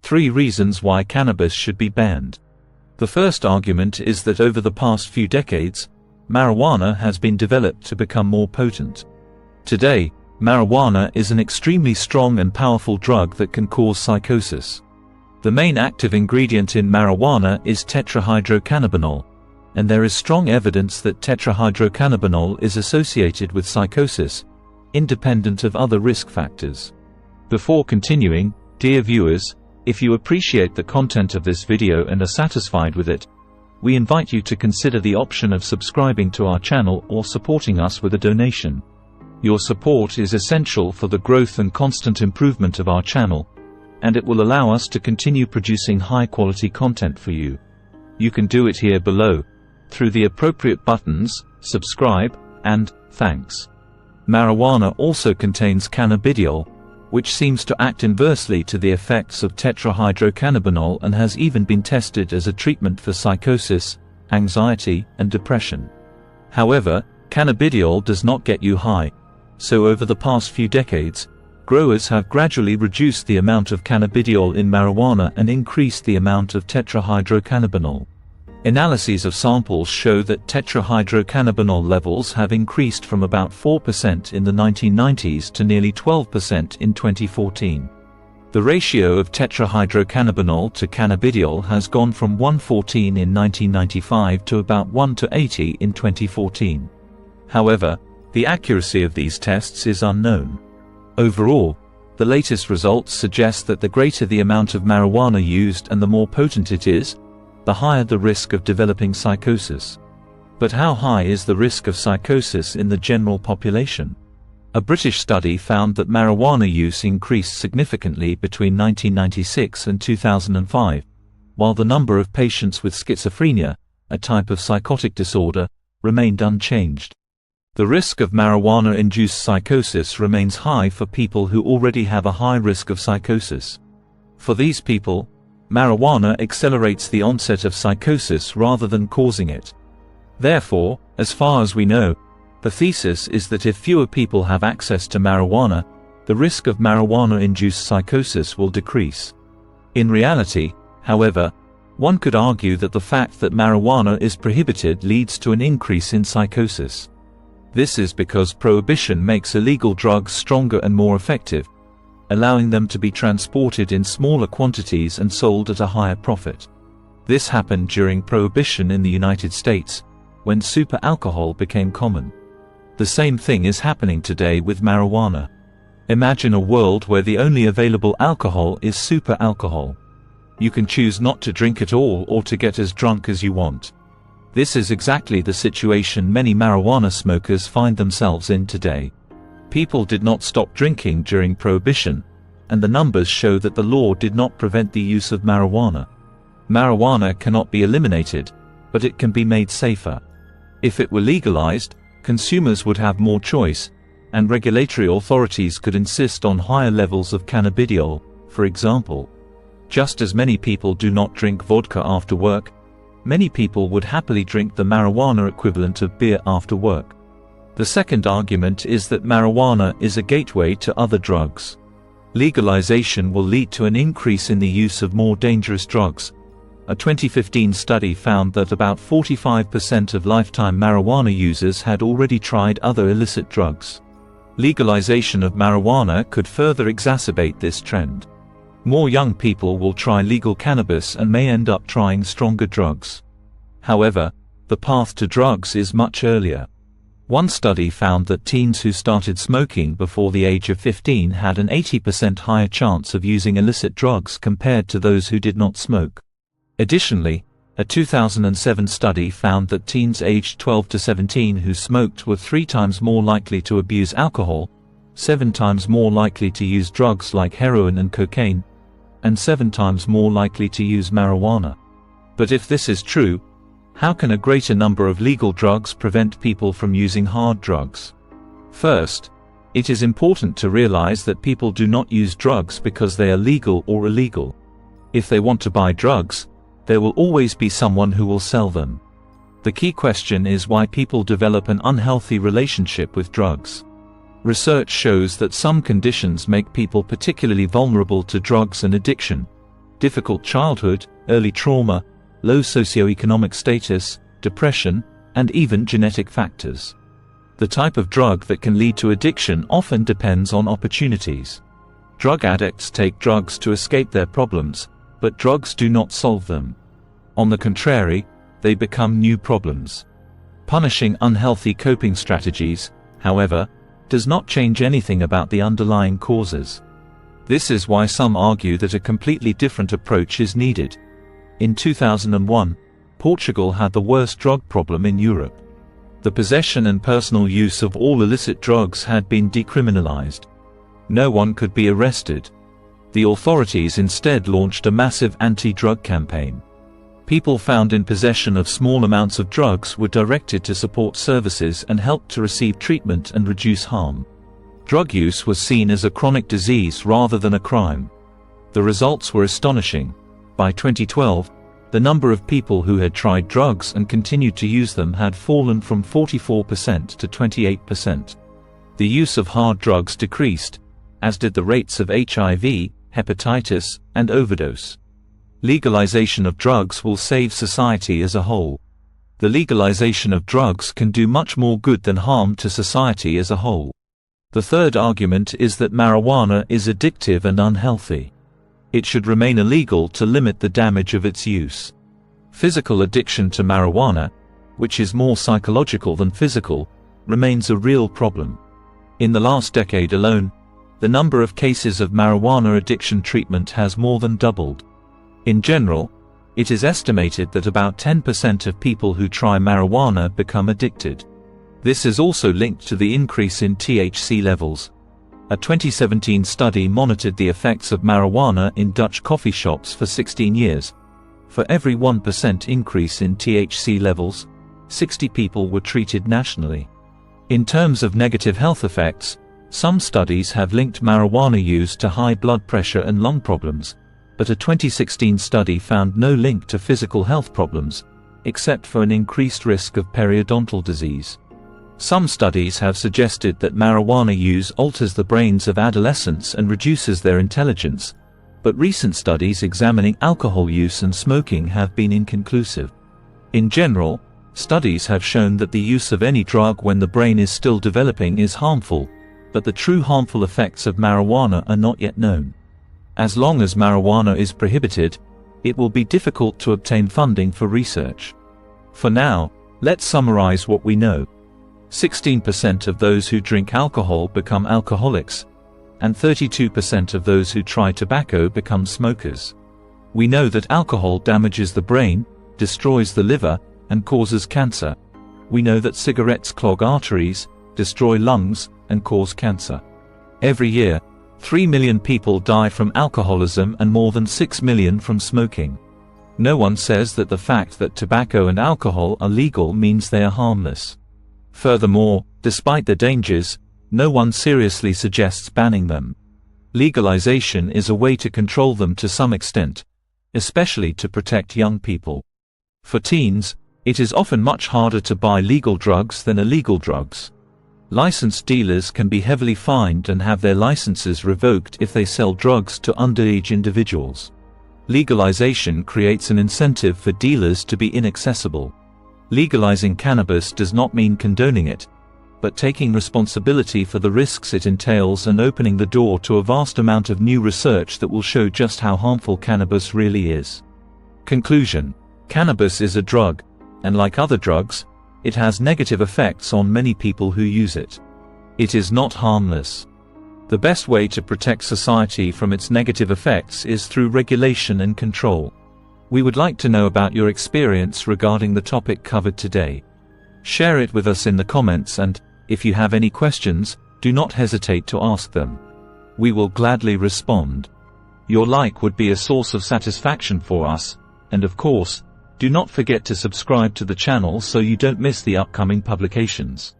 3 reasons why cannabis should be banned. The first argument is that over the past few decades, marijuana has been developed to become more potent. Today, marijuana is an extremely strong and powerful drug that can cause psychosis. The main active ingredient in marijuana is tetrahydrocannabinol, and there is strong evidence that tetrahydrocannabinol is associated with psychosis, independent of other risk factors. Before continuing, dear viewers, if you appreciate the content of this video and are satisfied with it, we invite you to consider the option of subscribing to our channel or supporting us with a donation. Your support is essential for the growth and constant improvement of our channel, and it will allow us to continue producing high-quality content for you. You can do it here below, through the appropriate buttons, subscribe, and thanks. Marijuana also contains cannabidiol, which seems to act inversely to the effects of tetrahydrocannabinol and has even been tested as a treatment for psychosis, anxiety, and depression. However, cannabidiol does not get you high, so over the past few decades, growers have gradually reduced the amount of cannabidiol in marijuana and increased the amount of tetrahydrocannabinol. Analyses of samples show that tetrahydrocannabinol levels have increased from about 4% in the 1990s to nearly 12% in 2014. The ratio of tetrahydrocannabinol to cannabidiol has gone from 1:14 in 1995 to about 1:80 in 2014. However, the accuracy of these tests is unknown. Overall, the latest results suggest that the greater the amount of marijuana used and the more potent it is, the higher the risk of developing psychosis. But how high is the risk of psychosis in the general population? A British study found that marijuana use increased significantly between 1996 and 2005, while the number of patients with schizophrenia, a type of psychotic disorder, remained unchanged. The risk of marijuana-induced psychosis remains high for people who already have a high risk of psychosis. For these people, marijuana accelerates the onset of psychosis rather than causing it. Therefore, as far as we know, the thesis is that if fewer people have access to marijuana, the risk of marijuana-induced psychosis will decrease. In reality, however, one could argue that the fact that marijuana is prohibited leads to an increase in psychosis. This is because prohibition makes illegal drugs stronger and more effective, allowing them to be transported in smaller quantities and sold at a higher profit. This happened during Prohibition in the United States, when super alcohol became common. The same thing is happening today with marijuana. Imagine a world where the only available alcohol is super alcohol. You can choose not to drink at all or to get as drunk as you want. This is exactly the situation many marijuana smokers find themselves in today. People did not stop drinking during Prohibition, and the numbers show that the law did not prevent the use of marijuana. Marijuana cannot be eliminated, but it can be made safer. If it were legalized, consumers would have more choice, and regulatory authorities could insist on higher levels of cannabidiol, for example. Just as many people do not drink vodka after work, many people would happily drink the marijuana equivalent of beer after work. The second argument is that marijuana is a gateway to other drugs. Legalization will lead to an increase in the use of more dangerous drugs. A 2015 study found that about 45% of lifetime marijuana users had already tried other illicit drugs. Legalization of marijuana could further exacerbate this trend. More young people will try legal cannabis and may end up trying stronger drugs. However, the path to drugs is much earlier. One study found that teens who started smoking before the age of 15 had an 80% higher chance of using illicit drugs compared to those who did not smoke. Additionally, a 2007 study found that teens aged 12 to 17 who smoked were 3 times more likely to abuse alcohol, 7 times more likely to use drugs like heroin and cocaine, and 7 times more likely to use marijuana. But if this is true, how can a greater number of legal drugs prevent people from using hard drugs? First, it is important to realize that people do not use drugs because they are legal or illegal. If they want to buy drugs, there will always be someone who will sell them. The key question is why people develop an unhealthy relationship with drugs. Research shows that some conditions make people particularly vulnerable to drugs and addiction. difficult childhood, early trauma, low socioeconomic status, depression, and even genetic factors. The type of drug that can lead to addiction often depends on opportunities. Drug addicts take drugs to escape their problems, but drugs do not solve them. On the contrary, they become new problems. Punishing unhealthy coping strategies, however, does not change anything about the underlying causes. This is why some argue that a completely different approach is needed. In 2001, Portugal had the worst drug problem in Europe. The possession and personal use of all illicit drugs had been decriminalized. No one could be arrested. The authorities instead launched a massive anti-drug campaign. People found in possession of small amounts of drugs were directed to support services and helped to receive treatment and reduce harm. Drug use was seen as a chronic disease rather than a crime. The results were astonishing. By 2012, the number of people who had tried drugs and continued to use them had fallen from 44% to 28%. The use of hard drugs decreased, as did the rates of HIV, hepatitis, and overdose. Legalization of drugs will save society as a whole. The legalization of drugs can do much more good than harm to society as a whole. The third argument is that marijuana is addictive and unhealthy. It should remain illegal to limit the damage of its use. Physical addiction to marijuana, which is more psychological than physical, remains a real problem. In the last decade alone, the number of cases of marijuana addiction treatment has more than doubled. In general, it is estimated that about 10% of people who try marijuana become addicted. This is also linked to the increase in THC levels. A 2017 study monitored the effects of marijuana in Dutch coffee shops for 16 years. For every 1% increase in THC levels, 60 people were treated nationally. In terms of negative health effects, some studies have linked marijuana use to high blood pressure and lung problems, but a 2016 study found no link to physical health problems, except for an increased risk of periodontal disease. Some studies have suggested that marijuana use alters the brains of adolescents and reduces their intelligence, but recent studies examining alcohol use and smoking have been inconclusive. In general, studies have shown that the use of any drug when the brain is still developing is harmful, but the true harmful effects of marijuana are not yet known. As long as marijuana is prohibited, it will be difficult to obtain funding for research. For now, let's summarize what we know. 16% of those who drink alcohol become alcoholics, and 32% of those who try tobacco become smokers. We know that alcohol damages the brain, destroys the liver, and causes cancer. We know that cigarettes clog arteries, destroy lungs, and cause cancer. Every year, 3 million people die from alcoholism and more than 6 million from smoking. No one says that the fact that tobacco and alcohol are legal means they are harmless. Furthermore, despite the dangers, no one seriously suggests banning them. Legalization is a way to control them to some extent, especially to protect young people. For teens, it is often much harder to buy legal drugs than illegal drugs. Licensed dealers can be heavily fined and have their licenses revoked if they sell drugs to underage individuals. Legalization creates an incentive for dealers to be inaccessible. Legalizing cannabis does not mean condoning it, but taking responsibility for the risks it entails and opening the door to a vast amount of new research that will show just how harmful cannabis really is. Conclusion: cannabis is a drug, and like other drugs, it has negative effects on many people who use it. It is not harmless. The best way to protect society from its negative effects is through regulation and control. We would like to know about your experience regarding the topic covered today. Share it with us in the comments, and, if you have any questions, do not hesitate to ask them. We will gladly respond. Your like would be a source of satisfaction for us, and of course, do not forget to subscribe to the channel so you don't miss the upcoming publications.